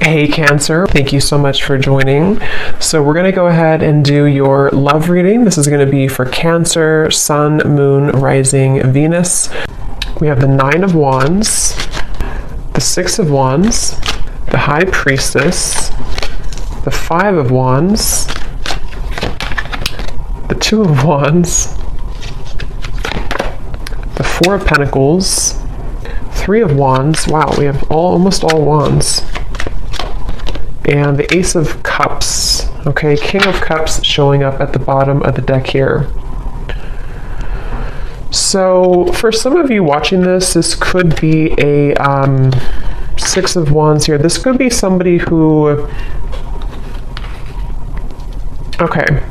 Hey Cancer, thank you so much for joining. So we're going to go ahead and do your love reading. This is going to be for Cancer, Sun, Moon, Rising, Venus. We have the Nine of Wands, the Six of Wands, the High Priestess, the Five of Wands, the Two of Wands, the Four of Pentacles, Three of Wands. Wow, we have almost all wands. And the Ace of Cups. Okay, King of Cups showing up at the bottom of the deck here. So for some of you watching this, this could be a Six of Wands here. This could be somebody who, okay,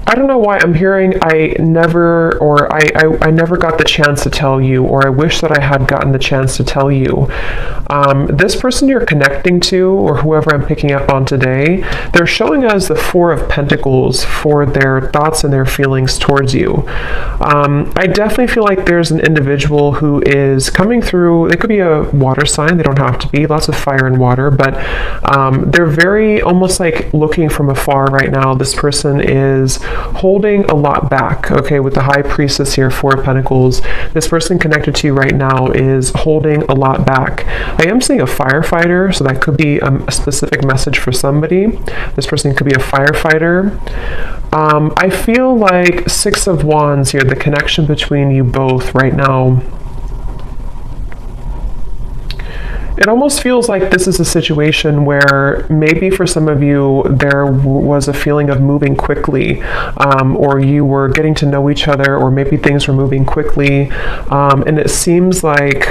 I don't know why I'm hearing I never got the chance to tell you, or I wish that I had gotten the chance to tell you. This person you're connecting to, or whoever I'm picking up on today, they're showing us the Four of Pentacles for their thoughts and their feelings towards you. I definitely feel like there's an individual who is coming through. They could be a water sign. They don't have to be. Lots of fire and water, but they're very almost like looking from afar right now. This person is holding a lot back, okay, with the High Priestess here, Four of Pentacles. This person connected to you right now is holding a lot back. I am seeing a firefighter, so that could be a specific message for somebody. This person could be a firefighter. I feel like Six of Wands here, the connection between you both right now, it almost feels like this is a situation where maybe for some of you there was a feeling of moving quickly, or you were getting to know each other, or maybe things were moving quickly, and it seems like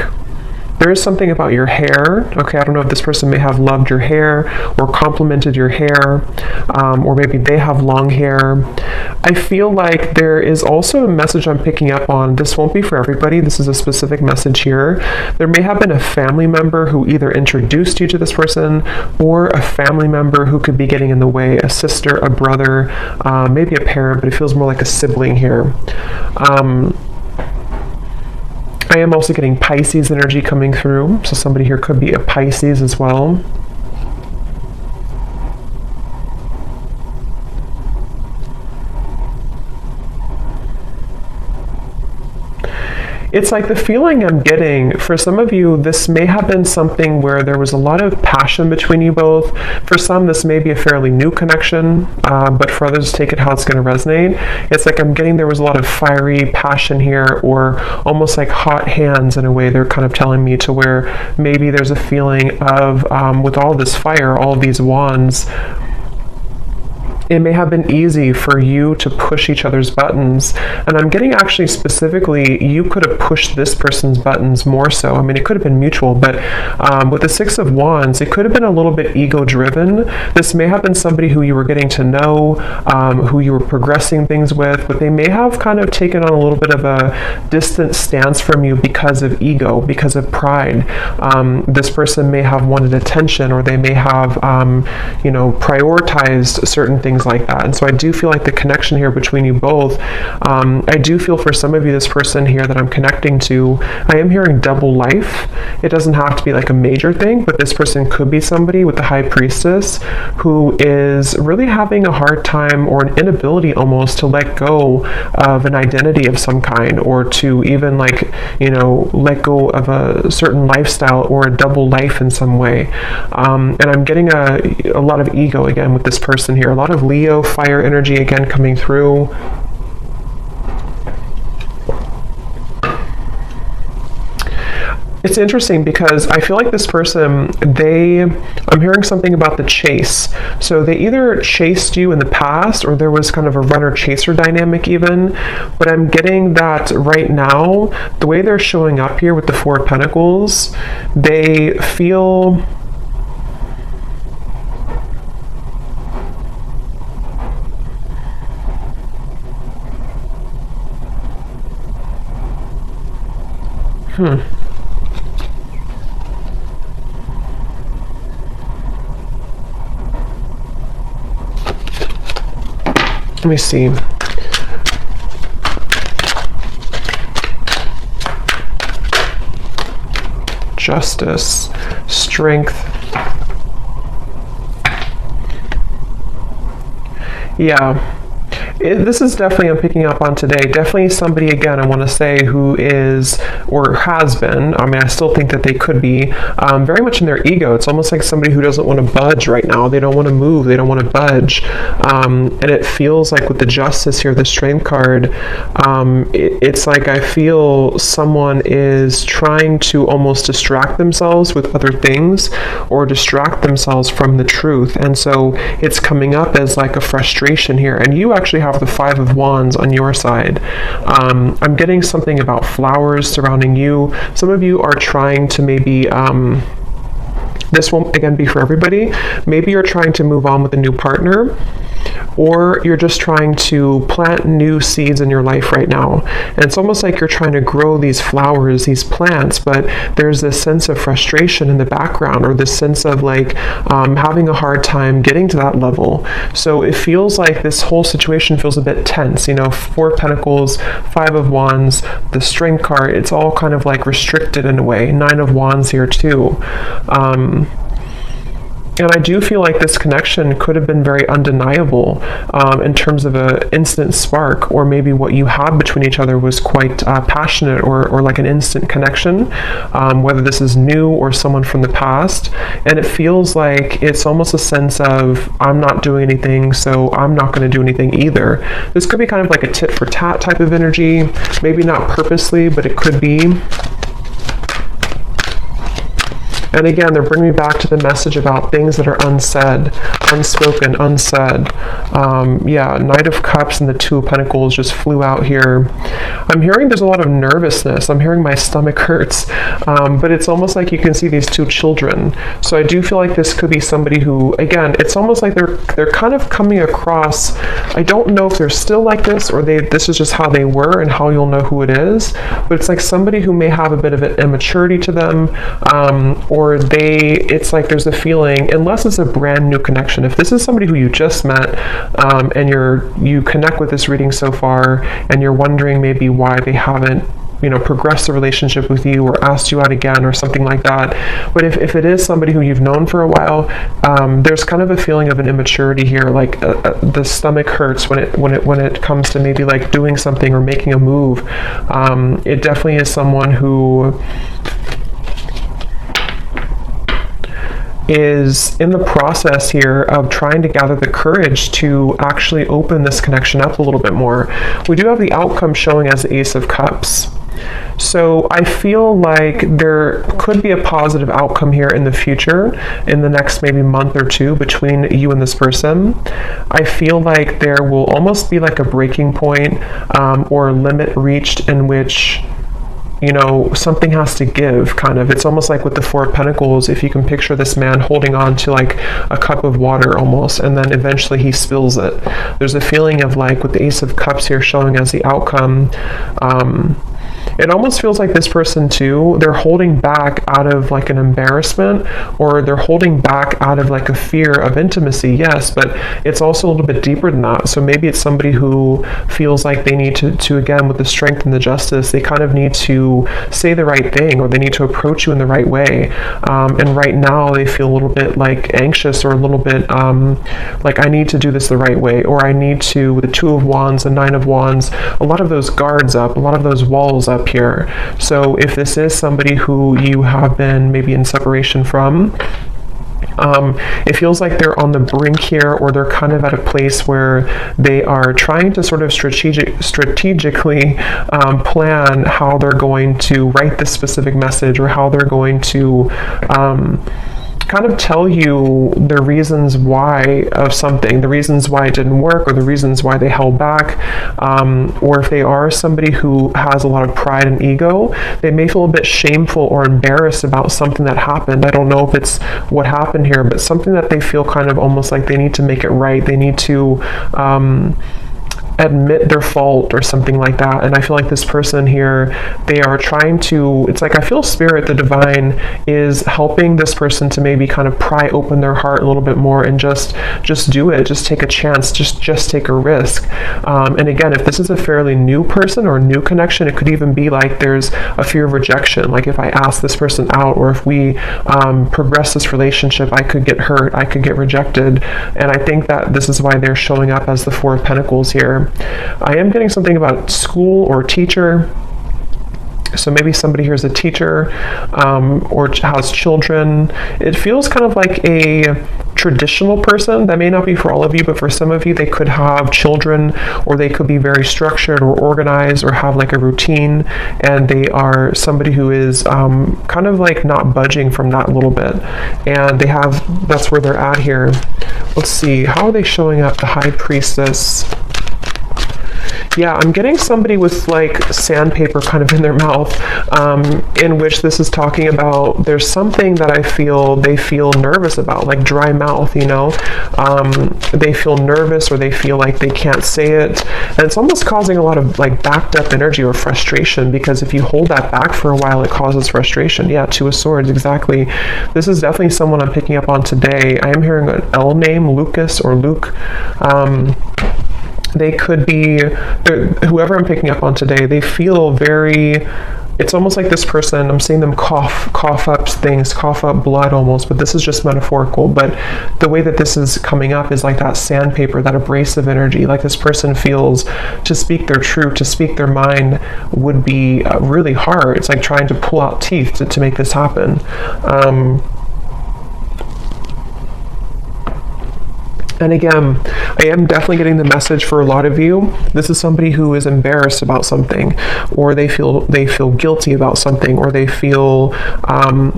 there is something about your hair. Okay, I don't know if this person may have loved your hair or complimented your hair, or maybe they have long hair. I feel like there is also a message I'm picking up on. This won't be for everybody. This is a specific message here. There may have been a family member who either introduced you to this person, or a family member who could be getting in the way, a sister, a brother, maybe a parent, but it feels more like a sibling here. I am also getting Pisces energy coming through, so somebody here could be a Pisces as well. It's like the feeling I'm getting, for some of you, this may have been something where there was a lot of passion between you both. For some, this may be a fairly new connection, but for others, take it how it's going to resonate. It's like I'm getting there was a lot of fiery passion here, or almost like hot hands in a way. They're kind of telling me to where maybe there's a feeling of, with all this fire, all these wands, it may have been easy for you to push each other's buttons. And I'm getting actually specifically, you could have pushed this person's buttons more so. I mean, it could have been mutual, but with the Six of Wands, it could have been a little bit ego-driven. This may have been somebody who you were getting to know, who you were progressing things with, but they may have kind of taken on a little bit of a distant stance from you because of ego, because of pride. This person may have wanted attention, or they may have, prioritized certain things like that. And so I do feel like the connection here between you both, I do feel for some of you, this person here that I'm connecting to, I am hearing double life. It doesn't have to be like a major thing, but this person could be somebody with the High Priestess who is really having a hard time, or an inability almost, to let go of an identity of some kind, or to even let go of a certain lifestyle or a double life in some way. And I'm getting a lot of ego again with this person here, a lot of Leo fire energy again coming through. It's interesting because I feel like this person, I'm hearing something about the chase. So they either chased you in the past, or there was kind of a runner-chaser dynamic even. But I'm getting that right now, the way they're showing up here with the Four of Pentacles, they feel... Let me see. Justice, strength, Yeah. This is definitely, I'm picking up on today, definitely somebody, again, I want to say, who is or has been, I mean, I still think that they could be very much in their ego. It's almost like somebody who doesn't want to budge right now. They don't want to move. They don't want to budge. And it feels like with the Justice here, the Strength card, it's like I feel someone is trying to almost distract themselves with other things or distract themselves from the truth. And so it's coming up as like a frustration here. And you actually have the Five of Wands on your side. I'm getting something about flowers surrounding you. Some of you are trying to maybe this won't again be for everybody. Maybe you're trying to move on with a new partner, or you're just trying to plant new seeds in your life right now. And it's almost like you're trying to grow these flowers, these plants, but there's this sense of frustration in the background, or this sense of like having a hard time getting to that level. So it feels like this whole situation feels a bit tense. You know, Four of Pentacles, Five of Wands, the Strength card, it's all kind of like restricted in a way. Nine of Wands here too. And I do feel like this connection could have been very undeniable in terms of an instant spark, or maybe what you had between each other was quite passionate, or like an instant connection, whether this is new or someone from the past. And it feels like it's almost a sense of, I'm not doing anything, so I'm not going to do anything either. This could be kind of like a tit for tat type of energy, maybe not purposely, but it could be. And again, they're bringing me back to the message about things that are unsaid, unspoken, unsaid. Yeah, Knight of Cups and the Two of Pentacles just flew out here. I'm hearing there's a lot of nervousness. I'm hearing my stomach hurts. But it's almost like you can see these two children. So I do feel like this could be somebody who, again, it's almost like they're kind of coming across, I don't know if they're still like this, or this is just how they were and how you'll know who it is. But it's like somebody who may have a bit of an immaturity to them, or it's like there's a feeling, unless it's a brand new connection, if this is somebody who you just met, and you connect with this reading so far, and you're wondering maybe why they haven't, you know, progressed the relationship with you or asked you out again or something like that. But if it is somebody who you've known for a while, there's kind of a feeling of an immaturity here, like the stomach hurts when it comes to maybe like doing something or making a move. It definitely is someone who is in the process here of trying to gather the courage to actually open this connection up a little bit more. We do have the outcome showing as the Ace of Cups. So I feel like there could be a positive outcome here in the future, in the next maybe month or two, between you and this person. I feel like there will almost be like a breaking point, or a limit reached in which, you know, something has to give, kind of. It's almost like with the Four of Pentacles, if you can picture this man holding on to like a cup of water almost, and then eventually he spills it. There's a feeling of like, with the Ace of Cups here showing as the outcome, it almost feels like this person too, they're holding back out of like an embarrassment, or they're holding back out of like a fear of intimacy, yes, but it's also a little bit deeper than that. So maybe it's somebody who feels like they need to again, with the Strength and the Justice, they kind of need to say the right thing, or they need to approach you in the right way. And right now they feel a little bit like anxious, or a little bit like, I need to do this the right way, or I need to, with the Two of Wands and Nine of Wands, a lot of those guards up, a lot of those walls up here. So if this is somebody who you have been maybe in separation from, it feels like they're on the brink here, or they're kind of at a place where they are trying to sort of strategically plan how they're going to write this specific message, or how they're going to kind of tell you the reasons why of something, the reasons why it didn't work, or the reasons why they held back. Or if they are somebody who has a lot of pride and ego, they may feel a bit shameful or embarrassed about something that happened. I don't know if it's what happened here, but something that they feel kind of almost like they need to make it right. They need to admit their fault or something like that. And I feel like this person here, they are trying to, it's like I feel spirit, the divine, is helping this person to maybe kind of pry open their heart a little bit more and just do it, just take a chance, just take a risk. And again, if this is a fairly new person or new connection, it could even be like there's a fear of rejection. Like if I ask this person out, or if we progress this relationship, I could get hurt, I could get rejected. And I think that this is why they're showing up as the Four of Pentacles here. I am getting something about school or teacher. So maybe somebody here is a teacher, or has children. It feels kind of like a traditional person. That may not be for all of you, but for some of you, they could have children, or they could be very structured or organized, or have like a routine, and they are somebody who is kind of like not budging from that a little bit. And they have, that's where they're at here. Let's see, how are they showing up? The High Priestess. Yeah, I'm getting somebody with like sandpaper kind of in their mouth, in which this is talking about there's something that I feel they feel nervous about, like dry mouth, you know. They feel nervous, or they feel like they can't say it. And it's almost causing a lot of like backed up energy or frustration, because if you hold that back for a while, it causes frustration. Yeah, Two of Swords, exactly. This is definitely someone I'm picking up on today. I am hearing an L name, Lucas or Luke. They could be, whoever I'm picking up on today, they feel very, it's almost like this person, I'm seeing them cough up things, cough up blood almost, but this is just metaphorical. But the way that this is coming up is like that sandpaper, that abrasive energy. Like this person feels to speak their truth, to speak their mind would be really hard. It's like trying to pull out teeth to make this happen. And again, I am definitely getting the message for a lot of you. This is somebody who is embarrassed about something, or they feel guilty about something, or they feel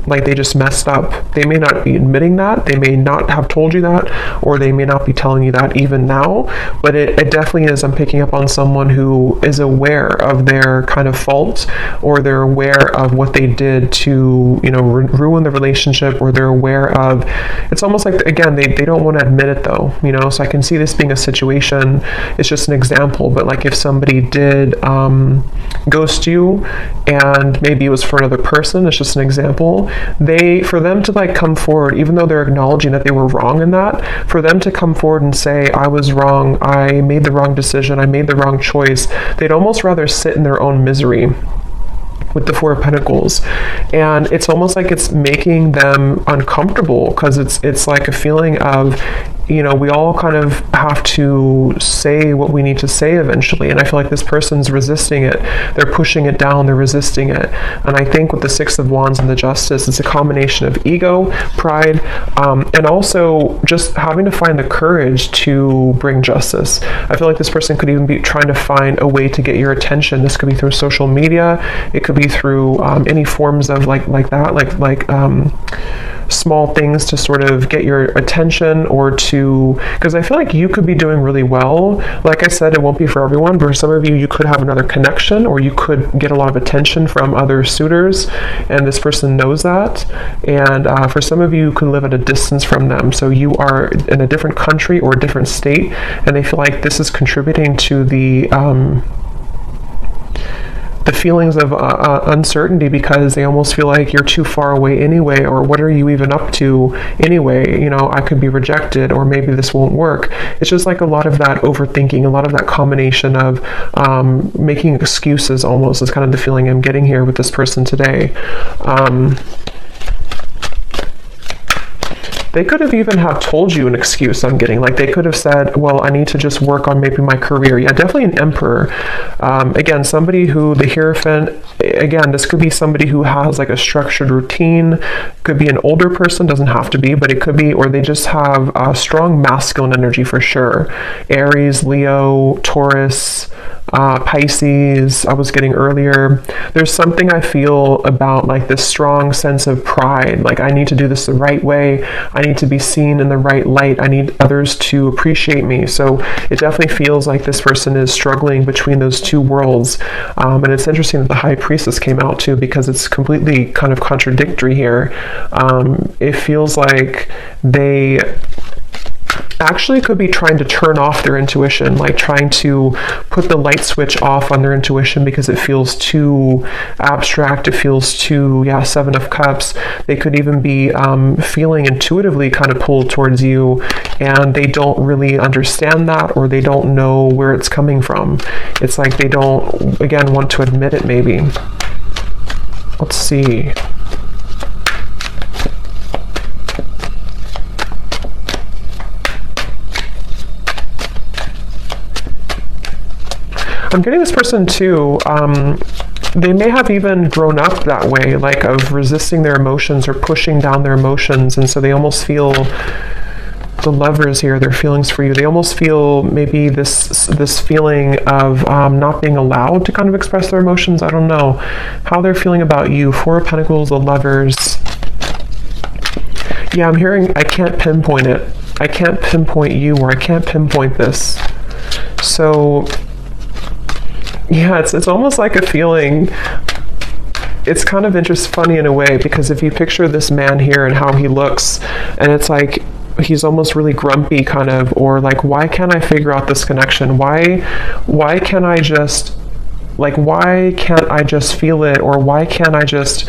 like they just messed up. They may not be admitting that, they may not have told you that, or they may not be telling you that even now, but it definitely is. I'm picking up on someone who is aware of their kind of fault, or they're aware of what they did to, you know, ruin the relationship, or they're aware of, it's almost like, again, they don't want to admit it though. You know, so I can see this being a situation, it's just an example, but like if somebody did ghost you, and maybe it was for another person, it's just an example, for them to like come forward, even though they're acknowledging that they were wrong in that, for them to come forward and say, I was wrong, I made the wrong decision, I made the wrong choice, they'd almost rather sit in their own misery with the Four of Pentacles. And it's almost like it's making them uncomfortable, because it's like a feeling of, you know, we all kind of have to say what we need to say eventually. And I feel like this person's resisting it. They're pushing it down, they're resisting it. And I think with the Six of Wands and the Justice, it's a combination of ego, pride, and also just having to find the courage to bring justice. I feel like this person could even be trying to find a way to get your attention. This could be through social media. It could be through any forms of like small things to sort of get your attention, or to, because I feel like you could be doing really well. Like I said, it won't be for everyone, but for some of you, you could have another connection, or you could get a lot of attention from other suitors, and this person knows that. And for some of you, you could live at a distance from them. So you are in a different country or a different state, and they feel like this is contributing to the feelings of uncertainty, because they almost feel like you're too far away anyway, or what are you even up to anyway? You know, I could be rejected, or maybe this won't work. It's just like a lot of that overthinking, a lot of that combination of making excuses almost is kind of the feeling I'm getting here with this person today. They could have even have told you an excuse, I'm getting. Like they could have said, well, I need to just work on maybe my career. Yeah, definitely an Emperor. Again, somebody who, the Hierophant, again, this could be somebody who has like a structured routine. Could be an older person, doesn't have to be, but it could be, or they just have a strong masculine energy for sure. Aries, Leo, Taurus, Pisces, I was getting earlier. There's something I feel about like this strong sense of pride. Like I need to do this the right way. I need to be seen in the right light. I need others to appreciate me. So it definitely feels like this person is struggling between those two worlds. And it's interesting that the High Priestess came out too, because it's completely kind of contradictory here. It feels like they actually could be trying to turn off their intuition, like trying to put the light switch off on their intuition because it feels too abstract, it feels too, yeah, Seven of Cups. They could even be feeling intuitively kind of pulled towards you, and they don't really understand that, or they don't know where it's coming from. It's like they don't, again, want to admit it maybe. Let's see. I'm getting this person too, they may have even grown up that way, like of resisting their emotions or pushing down their emotions, and so they almost feel, the Lovers here, their feelings for you, they almost feel maybe this feeling of not being allowed to kind of express their emotions. I don't know how they're feeling about you. Four of Pentacles, the Lovers. Yeah, I'm hearing, I can't pinpoint it. I can't pinpoint you, or I can't pinpoint this. So yeah, it's almost like a feeling. It's kind of funny in a way, because if you picture this man here and how he looks, and it's like he's almost really grumpy kind of, or like, why can't I figure out this connection? Why can't I just, like, why can't I just feel it? Or why can't I just,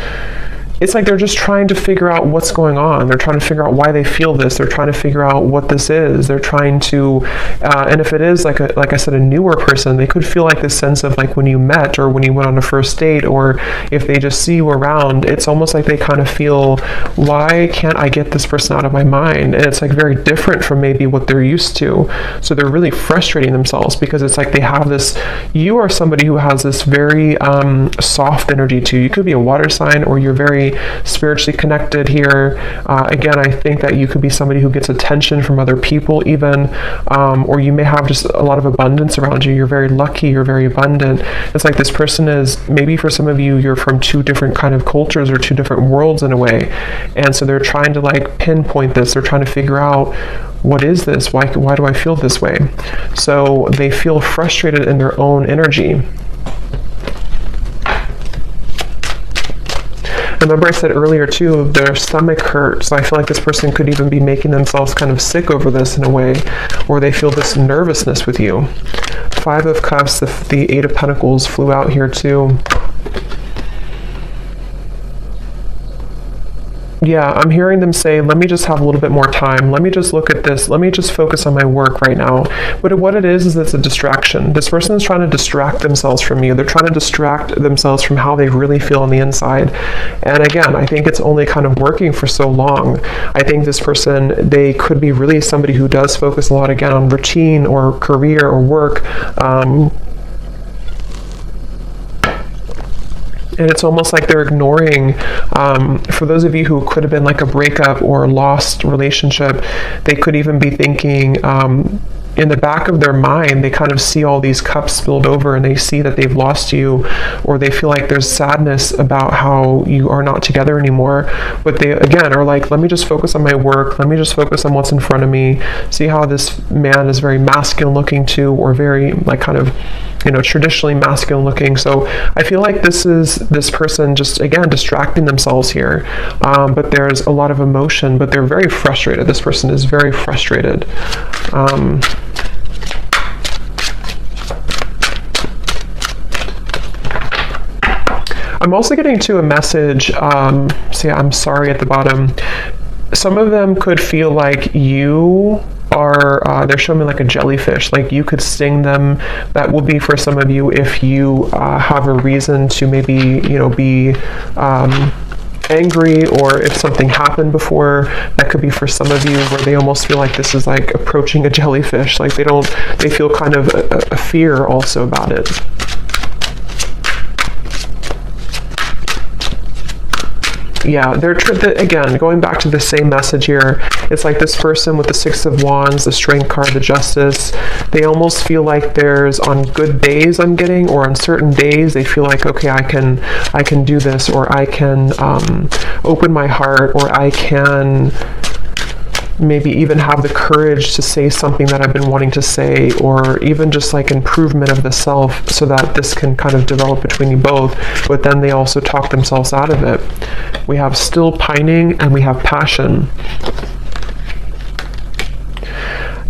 it's like they're just trying to figure out what's going on. They're trying to figure out why they feel this. They're trying to figure out what this is. They're trying to, and if it is like I said, a newer person, they could feel like this sense of like when you met, or when you went on a first date, or if they just see you around, it's almost like they kind of feel, why can't I get this person out of my mind? And it's like very different from maybe what they're used to. So they're really frustrating themselves, because it's like they have this, you are somebody who has this very soft energy too. You could be a water sign, or you're very spiritually connected here. Again, I think that you could be somebody who gets attention from other people even, or you may have just a lot of abundance around you. You're very lucky, you're very abundant. It's like this person is, maybe for some of you, you're from two different kind of cultures or two different worlds in a way, and so they're trying to like pinpoint this. They're trying to figure out, what is this? Why do I feel this way? So they feel frustrated in their own energy. Remember I said earlier too, their stomach hurts. So I feel like this person could even be making themselves kind of sick over this in a way, or they feel this nervousness with you. Five of Cups, the Eight of Pentacles flew out here too. Yeah, I'm hearing them say, let me just have a little bit more time. Let me just look at this. Let me just focus on my work right now. But what it is it's a distraction. This person is trying to distract themselves from you. They're trying to distract themselves from how they really feel on the inside. And again, I think it's only kind of working for so long. I think this person, they could be really somebody who does focus a lot, again, on routine or career or work. And it's almost like they're ignoring, for those of you who could have been like a breakup or a lost relationship, they could even be thinking, in the back of their mind, they kind of see all these cups spilled over, and they see that they've lost you, or they feel like there's sadness about how you are not together anymore. But they, again, are like, let me just focus on my work. Let me just focus on what's in front of me. See how this man is very masculine looking too, or very like kind of, traditionally masculine looking. So I feel like this is this person just, again, distracting themselves here. But there's a lot of emotion, but they're very frustrated. This person is very frustrated. I'm also getting to a message, see, I'm sorry at the bottom. Some of them could feel like you are, they're showing me like a jellyfish, like you could sting them. That will be for some of you if you have a reason to maybe, be angry, or if something happened before. That could be for some of you where they almost feel like this is like approaching a jellyfish, like they feel kind of a fear also about it. Yeah, they're again, going back to the same message here. It's like this person with the Six of Wands, the Strength card, the Justice. They almost feel like there's, on good days I'm getting, or on certain days, they feel like, okay, I can do this, or I can open my heart, or I can maybe even have the courage to say something that I've been wanting to say, or even just like improvement of the self, so that this can kind of develop between you both. But then they also talk themselves out of it. We have still pining, and we have passion.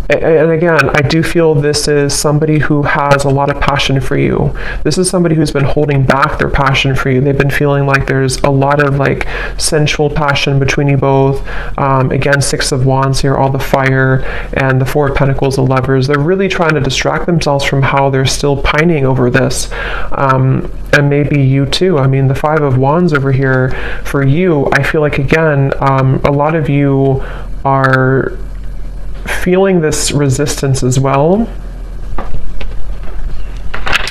And again, I do feel this is somebody who has a lot of passion for you. This is somebody who's been holding back their passion for you. They've been feeling like there's a lot of like sensual passion between you both. Again, Six of Wands here, all the fire, and the Four of Pentacles, the Lovers. They're really trying to distract themselves from how they're still pining over this. And maybe you too. I mean, the Five of Wands over here, for you, I feel like, again, a lot of you are feeling this resistance as well.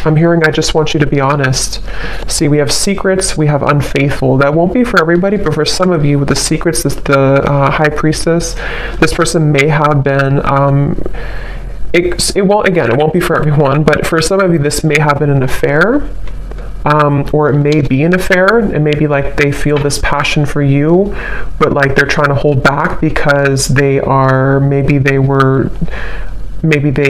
I'm hearing, I just want you to be honest. See, we have secrets, we have unfaithful. That won't be for everybody, but for some of you with the secrets, the High Priestess, this person may have been, it won't be for everyone, but for some of you, this may have been an affair. Or it may be an affair, and maybe like they feel this passion for you, but like they're trying to hold back because maybe they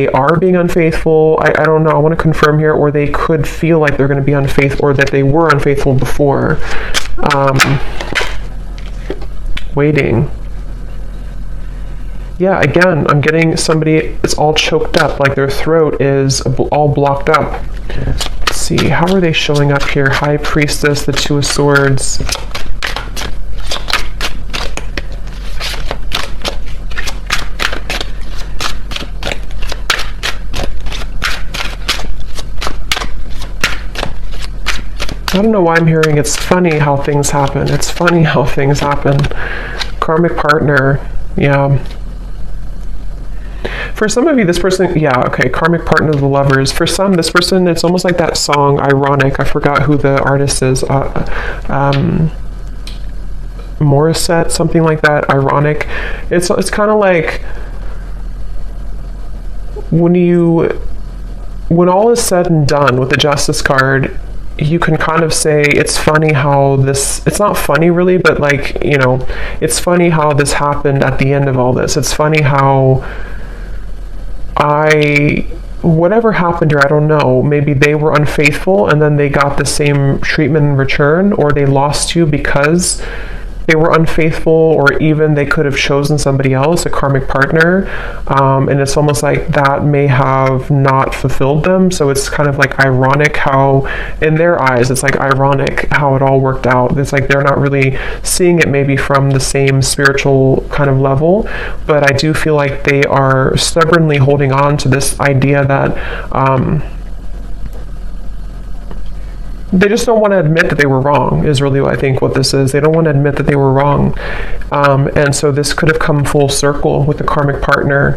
are being unfaithful. I don't know. I want to confirm here, or they could feel like they're going to be unfaithful, or that they were unfaithful before. Waiting. Yeah, again, I'm getting somebody, it's all choked up, like their throat is all blocked up. Let's see, how are they showing up here? High Priestess, the Two of Swords. I don't know why I'm hearing it's funny how things happen. It's funny how things happen. Karmic partner, yeah. For some of you, this person, yeah, okay, karmic partner of the Lovers. For some, this person, it's almost like that song, Ironic. I forgot who the artist is. Morissette, something like that, Ironic. It's kind of like when all is said and done with the Justice card, you can kind of say it's funny how this, it's not funny really, but like, you know, it's funny how this happened at the end of all this. It's funny how whatever happened here, I don't know, maybe they were unfaithful and then they got the same treatment in return, or they lost you because they were unfaithful, or even they could have chosen somebody else, a karmic partner, and it's almost like that may have not fulfilled them. So it's kind of like ironic how, in their eyes, it's like ironic how it all worked out. It's like they're not really seeing it maybe from the same spiritual kind of level, but I do feel like they are stubbornly holding on to this idea that they just don't want to admit that they were wrong, is really what I think what this is. They don't want to admit that they were wrong. And so this could have come full circle with the karmic partner,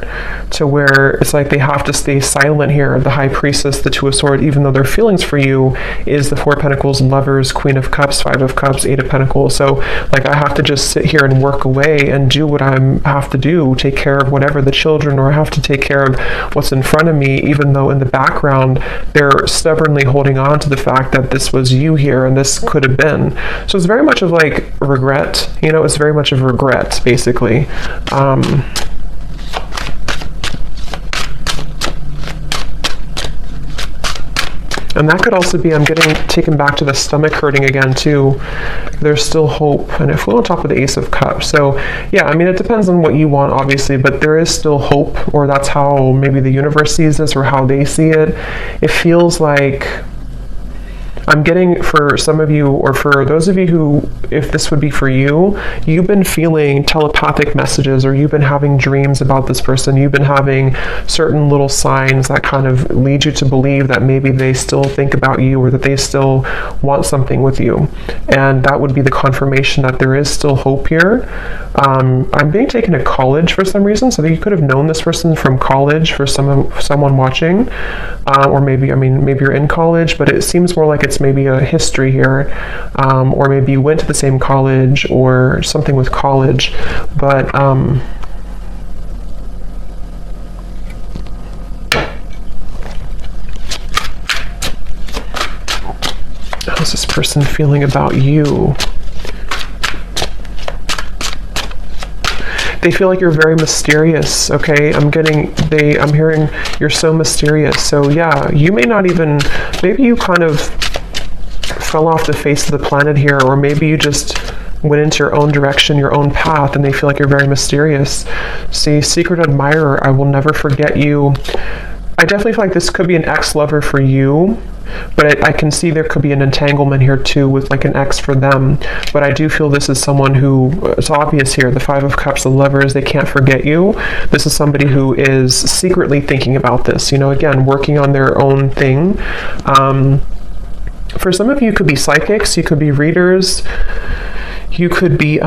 to where it's like they have to stay silent here. The High Priestess, the Two of Swords, even though their feelings for you is the Four of Pentacles and Lovers, Queen of Cups, Five of Cups, Eight of Pentacles. So like I have to just sit here and work away and do what I have to do, take care of whatever the children, or I have to take care of what's in front of me, even though in the background they're stubbornly holding on to the fact that this was you here and this could have been. So it's very much of like regret, you know, it's very much of regret basically. And that could also be, I'm getting taken back to the stomach hurting again too. There's still hope. And it flew on top of the Ace of Cups. So yeah, I mean, it depends on what you want, obviously, but there is still hope, or that's how maybe the universe sees this, or how they see it. It feels like I'm getting, for some of you, or for those of you who, if this would be for you, you've been feeling telepathic messages, or you've been having dreams about this person. You've been having certain little signs that kind of lead you to believe that maybe they still think about you, or that they still want something with you. And that would be the confirmation that there is still hope here. I'm being taken to college for some reason, so that you could have known this person from college, for someone watching, or maybe, I mean, maybe you're in college, but it seems more like it's maybe a history here, or maybe you went to the same college, or something with college, but how's this person feeling about you? They feel like you're very mysterious, okay? I'm hearing you're so mysterious. So yeah, you may not even, maybe you kind of fell off the face of the planet here, or maybe you just went into your own direction, your own path, and they feel like you're very mysterious. See, secret admirer, I will never forget you. I definitely feel like this could be an ex-lover for you, but I can see there could be an entanglement here too with like an ex for them. But I do feel this is someone who, it's obvious here, the Five of Cups, the Lovers, they can't forget you. This is somebody who is secretly thinking about this, again, working on their own thing. For some of you, it could be psychics, you could be readers, you could be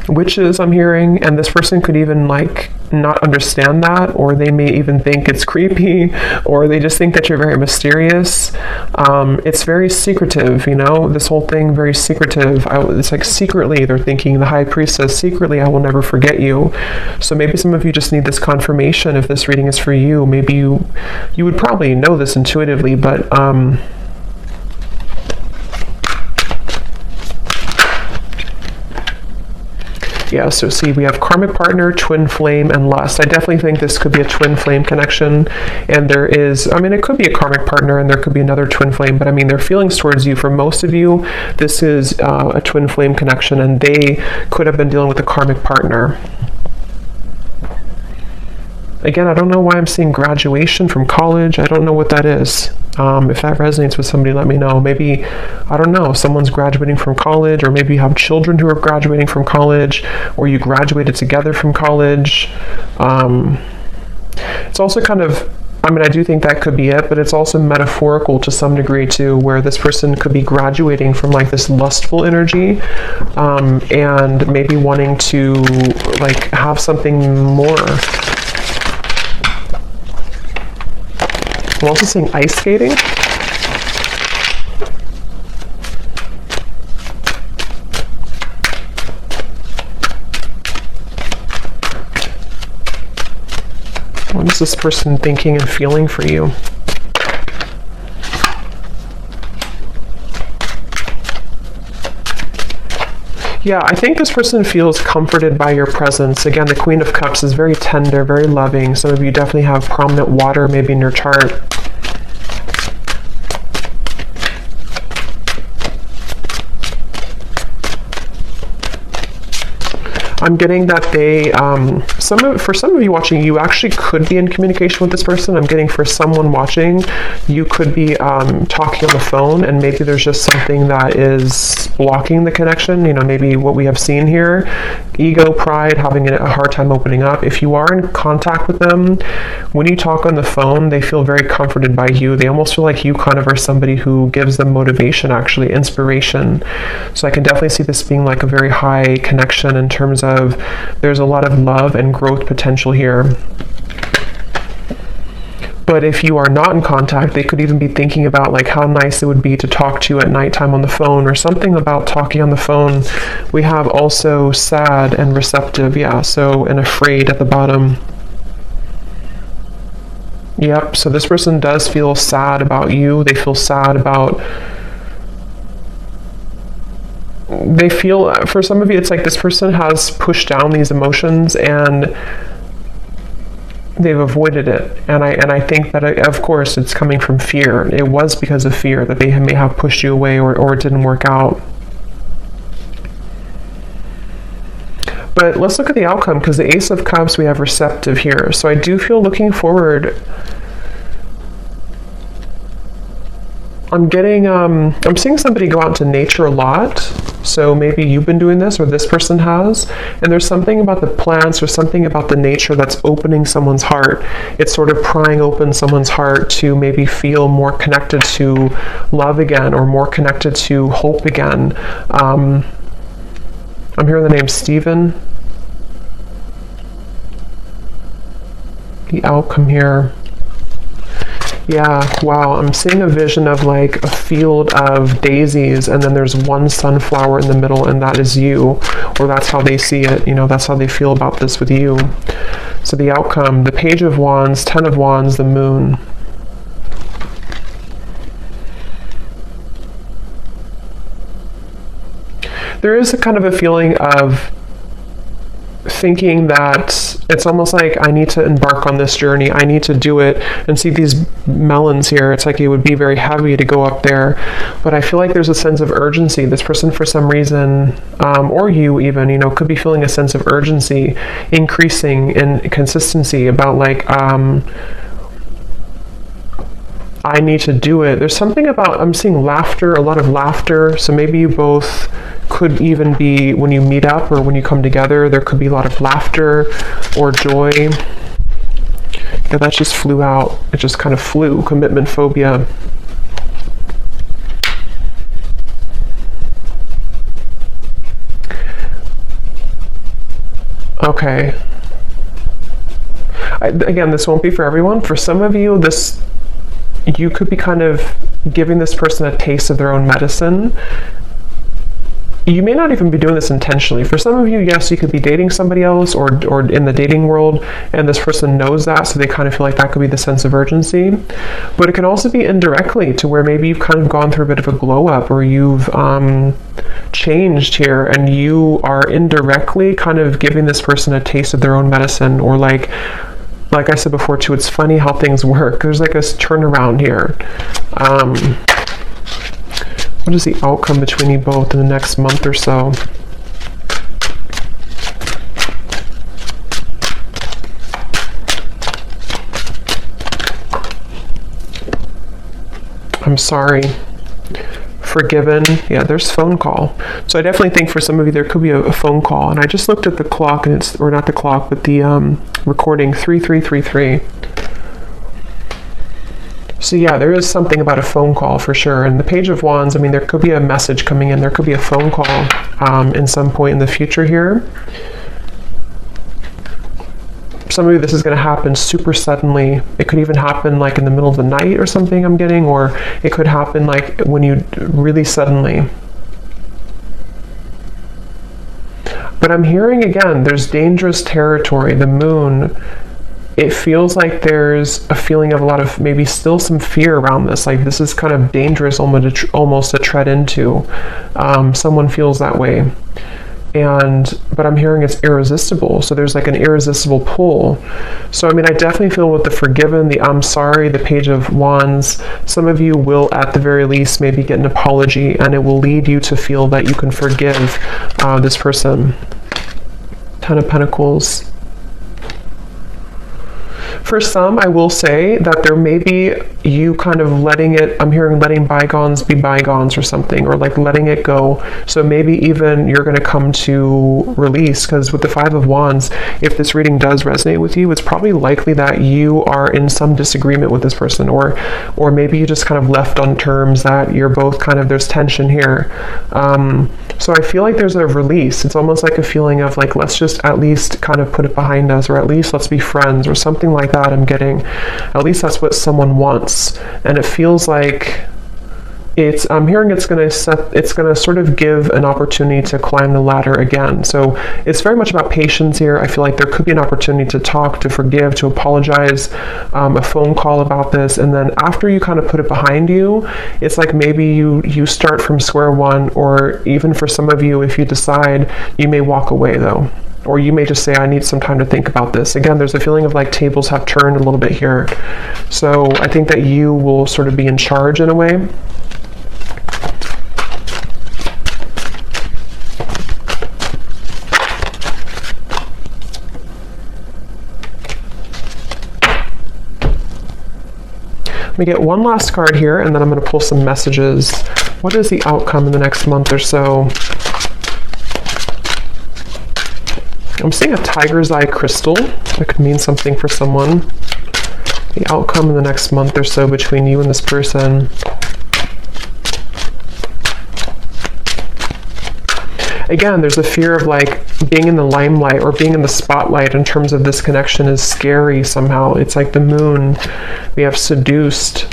witches, I'm hearing, and this person could even like not understand that, or they may even think it's creepy, or they just think that you're very mysterious. It's very secretive, this whole thing, very secretive. It's like secretly they're thinking, the High Priestess, secretly I will never forget you. So maybe some of you just need this confirmation if this reading is for you. Maybe you would probably know this intuitively, but yeah, so see, we have karmic partner, twin flame, and lust. I definitely think this could be a twin flame connection. And there is, it could be a karmic partner and there could be another twin flame, but their feelings towards you, for most of you, this is a twin flame connection, and they could have been dealing with a karmic partner. Again, I don't know why I'm seeing graduation from college. I don't know what that is. If that resonates with somebody, let me know. Maybe, I don't know, someone's graduating from college, or maybe you have children who are graduating from college, or you graduated together from college. It's also kind of, I do think that could be it, but it's also metaphorical to some degree too, where this person could be graduating from like this lustful energy, and maybe wanting to like have something more. I'm also seeing ice skating. What is this person thinking and feeling for you? Yeah, I think this person feels comforted by your presence. Again, the Queen of Cups is very tender, very loving. Some of you definitely have prominent water maybe in your chart. I'm getting that they, for some of you watching, you actually could be in communication with this person. I'm getting for someone watching, you could be talking on the phone, and maybe there's just something that is blocking the connection. Maybe what we have seen here, ego, pride, having a hard time opening up. If you are in contact with them, when you talk on the phone, they feel very comforted by you. They almost feel like you kind of are somebody who gives them motivation, actually, inspiration. So I can definitely see this being like a very high connection in terms of there's a lot of love and growth potential here. But if you are not in contact, they could even be thinking about like how nice it would be to talk to you at nighttime on the phone, or something about talking on the phone. We have also sad and receptive, yeah, so, and afraid at the bottom. Yep, so this person does feel sad about you. They feel sad about, they feel, for some of you, it's like this person has pushed down these emotions and they've avoided it. And I think that, of course, it's coming from fear. It was because of fear that they may have pushed you away, or it didn't work out. But let's look at the outcome, because the Ace of Cups, we have receptive here. So I do feel looking forward. I'm getting, I'm seeing somebody go out into nature a lot. So maybe you've been doing this, or this person has. And there's something about the plants or something about the nature that's opening someone's heart. It's sort of prying open someone's heart to maybe feel more connected to love again, or more connected to hope again. I'm hearing the name Stephen. The outcome here. Yeah, wow, I'm seeing a vision of like a field of daisies, and then there's one sunflower in the middle, and that is you, or that's how they see it, that's how they feel about this with you. So the outcome, the Page of Wands, Ten of Wands, the Moon. There is a kind of a feeling of thinking that it's almost like I need to embark on this journey. I need to do it. And see these melons here, it's like it would be very heavy to go up there. But I feel like there's a sense of urgency. This person, for some reason, or you even, you know, could be feeling a sense of urgency, increasing in consistency about like, I need to do it. There's something about, I'm seeing laughter, a lot of laughter. So maybe you both could even be, when you meet up or when you come together, there could be a lot of laughter or joy. Yeah, that just flew out. It just kind of flew. Commitment phobia. Okay. Again, this won't be for everyone. For some of you, you could be kind of giving this person a taste of their own medicine. You may not even be doing this intentionally. For some of you, yes, you could be dating somebody else or in the dating world, and this person knows that, so they kind of feel like that could be the sense of urgency. But it can also be indirectly, to where maybe you've kind of gone through a bit of a glow up, or you've changed here, and you are indirectly kind of giving this person a taste of their own medicine, or like I said before too, it's funny how things work. There's like a turnaround here. What is the outcome between you both in the next month or so? I'm sorry. Forgiven. Yeah, there's phone call. So I definitely think for some of you there could be a phone call. And I just looked at the clock, and it's, or not the clock, but the recording, 3333. So yeah, there is something about a phone call for sure. And the Page of Wands, I mean, there could be a message coming in. There could be a phone call in some point in the future here. Some of you, this is going to happen super suddenly. It could even happen like in the middle of the night or something, I'm getting, or it could happen like when you really suddenly. But I'm hearing again, there's dangerous territory. The moon, it feels like there's a feeling of a lot of maybe still some fear around this. Like this is kind of dangerous almost to tread into. Someone feels that way. But I'm hearing it's irresistible. So there's like an irresistible pull. So I mean, I definitely feel with the forgiven, the I'm sorry, the Page of Wands, some of you will at the very least maybe get an apology, and it will lead you to feel that you can forgive this person. Ten of Pentacles. For some, I will say that there may be you kind of letting it, I'm hearing letting bygones be bygones or something, or like letting it go. So maybe even you're going to come to release, because with the Five of Wands, if this reading does resonate with you, it's probably likely that you are in some disagreement with this person, or maybe you just kind of left on terms that you're both kind of, there's tension here. So I feel like there's a release. It's almost like a feeling of like, let's just at least kind of put it behind us, or at least let's be friends, or something like that. I'm getting, at least that's what someone wants. And it feels like I'm hearing it's going to sort of give an opportunity to climb the ladder again. So it's very much about patience here. I feel like there could be an opportunity to talk, to forgive, to apologize, a phone call about this. And then after you kind of put it behind you, it's like maybe you start from square one, or even for some of you, if you decide, you may walk away though. Or you may just say, I need some time to think about this. Again, there's a feeling of like tables have turned a little bit here. So I think that you will sort of be in charge in a way. Let me get one last card here, and then I'm going to pull some messages. What is the outcome in the next month or so? I'm seeing a tiger's eye crystal. That could mean something for someone. The outcome in the next month or so between you and this person. Again, there's a fear of like being in the limelight or being in the spotlight in terms of this connection is scary somehow. It's like the moon. We have seduced.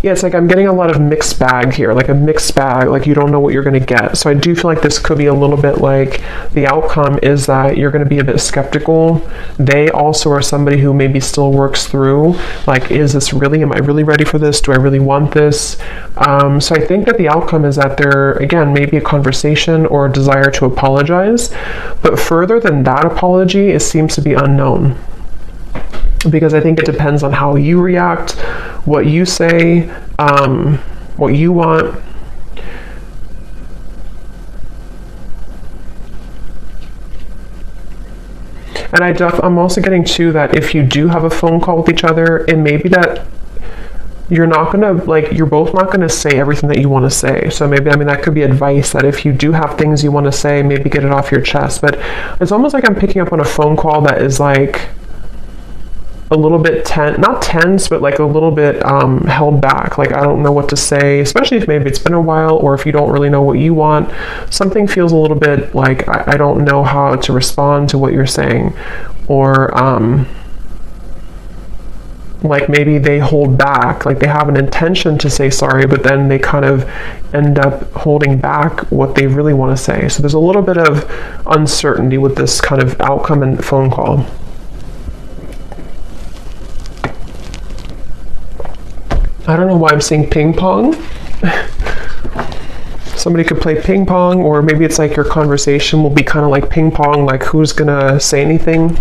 Yeah, it's like I'm getting a lot of mixed bag here, like a mixed bag, like you don't know what you're going to get. So I do feel like this could be a little bit like the outcome is that you're going to be a bit skeptical. They also are somebody who maybe still works through, like, is this really, am I really ready for this? Do I really want this? So I think that the outcome is that there, again, maybe a conversation or a desire to apologize. But further than that apology, it seems to be unknown. Because I think it depends on how you react, what you say, what you want. And I'm also getting too that if you do have a phone call with each other, it may be that you're not gonna, like, you're both not gonna say everything that you want to say. So maybe, I mean, that could be advice that if you do have things you want to say, maybe get it off your chest. But it's almost like I'm picking up on a phone call that is like a little bit not tense, but like a little bit held back. Like, I don't know what to say, especially if maybe it's been a while, or if you don't really know what you want. Something feels a little bit like I don't know how to respond to what you're saying, or like maybe they hold back, like they have an intention to say sorry, but then they kind of end up holding back what they really want to say. So there's a little bit of uncertainty with this kind of outcome and phone call. I don't know why I'm seeing ping pong. Somebody could play ping pong, or maybe it's like your conversation will be kind of like ping pong, like who's gonna say anything.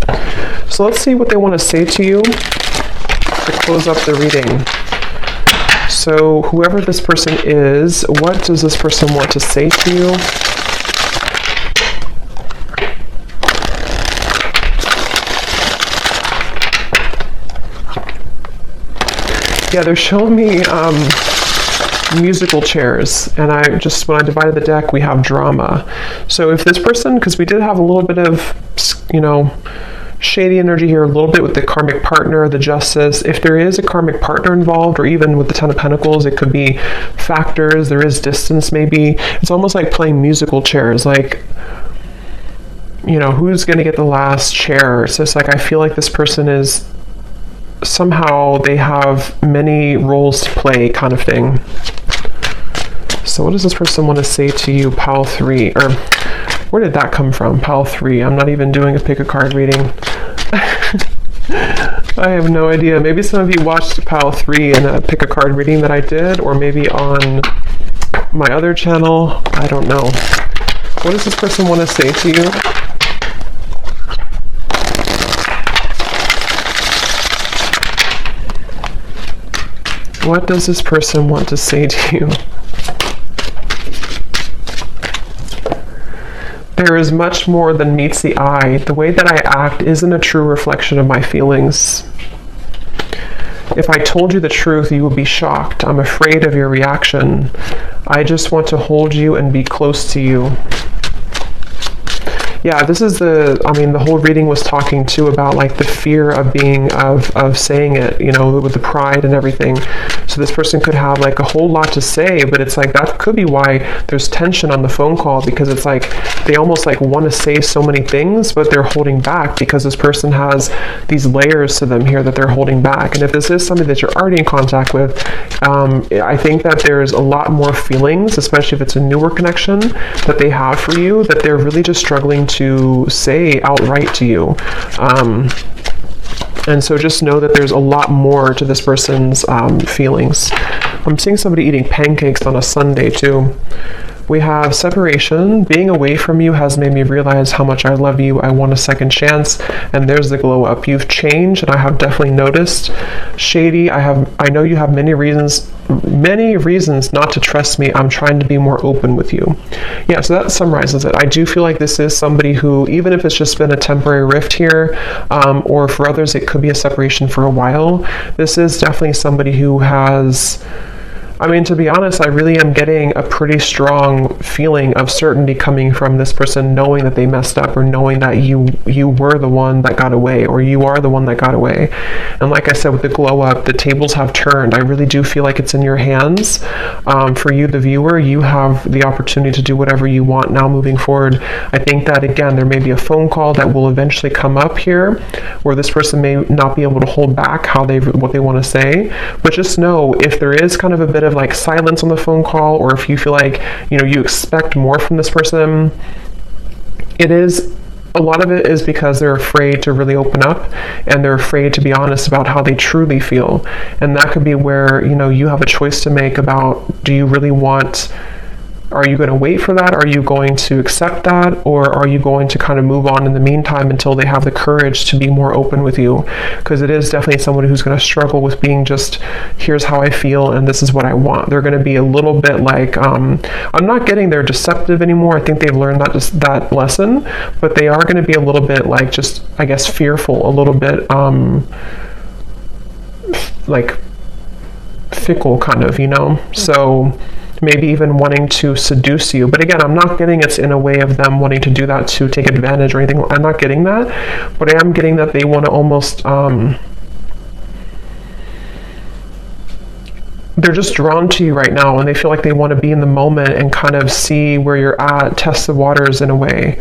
So let's see what they want to say to you to close up the reading. So whoever this person is, what does this person want to say to you? Yeah, they're showing me musical chairs, and when I divided the deck, we have drama. So if this person, because we did have a little bit of, shady energy here, a little bit with the karmic partner, the justice. If there is a karmic partner involved, or even with the Ten of Pentacles, it could be factors, there is distance maybe. It's almost like playing musical chairs, like, who's going to get the last chair? So it's like, I feel like this person is, somehow they have many roles to play kind of thing. So what does this person want to say to you, Pile 3? Or where did that come from, Pile 3? I'm not even doing a pick a card reading. I have no idea. Maybe some of you watched Pile 3 in a pick a card reading that I did, or maybe on my other channel. I don't know. What does this person want to say to you? What does this person want to say to you? There is much more than meets the eye. The way that I act isn't a true reflection of my feelings. If I told you the truth, you would be shocked. I'm afraid of your reaction. I just want to hold you and be close to you. Yeah, this is the whole reading was talking too about like the fear of saying it, with the pride and everything. So this person could have like a whole lot to say, but it's like that could be why there's tension on the phone call, because it's like they almost like want to say so many things, but they're holding back because this person has these layers to them here that they're holding back. And if this is somebody that you're already in contact with, I think that there's a lot more feelings, especially if it's a newer connection that they have for you, that they're really just struggling to say outright to you. And so just know that there's a lot more to this person's feelings. I'm seeing somebody eating pancakes on a Sunday too. We have separation. Being away from you has made me realize how much I love you. I want a second chance. And there's the glow up. You've changed, and I have definitely noticed. Shady, I know you have many reasons not to trust me. I'm trying to be more open with you. Yeah, so that summarizes it. I do feel like this is somebody who, even if it's just been a temporary rift here, or for others it could be a separation for a while, this is definitely somebody who has I mean, to be honest, I really am getting a pretty strong feeling of certainty coming from this person, knowing that they messed up, or knowing that you were the one that got away, or you are the one that got away. And like I said, with the glow up, the tables have turned. I really do feel like it's in your hands. For you, the viewer, you have the opportunity to do whatever you want now moving forward. I think that, again, there may be a phone call that will eventually come up here where this person may not be able to hold back what they want to say. But just know, if there is kind of a bit of like silence on the phone call, or if you feel like, you expect more from this person, a lot of it is because they're afraid to really open up, and they're afraid to be honest about how they truly feel. And that could be where, you have a choice to make about, do you really want, are you going to wait for that? Are you going to accept that? Or are you going to kind of move on in the meantime until they have the courage to be more open with you? Because it is definitely someone who's going to struggle with being just, here's how I feel and this is what I want. They're going to be a little bit like, I'm not getting they're deceptive anymore. I think they've learned that lesson, but they are going to be a little bit like, just, I guess, fearful, a little bit like fickle kind of, So maybe even wanting to seduce you. But again, I'm not getting it's in a way of them wanting to do that to take advantage or anything. I'm not getting that, but I am getting that they want to almost, they're just drawn to you right now, and they feel like they want to be in the moment and kind of see where you're at, test the waters in a way.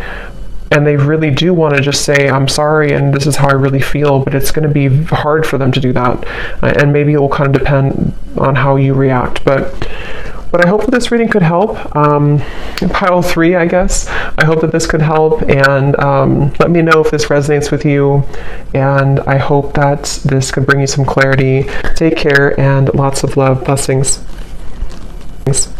And they really do want to just say, I'm sorry, and this is how I really feel, but it's going to be hard for them to do that. And maybe it will kind of depend on how you react. But I hope that this reading could help. Pile 3, I guess. I hope that this could help, and let me know if this resonates with you. And I hope that this could bring you some clarity. Take care, and lots of love. Blessings. Thanks.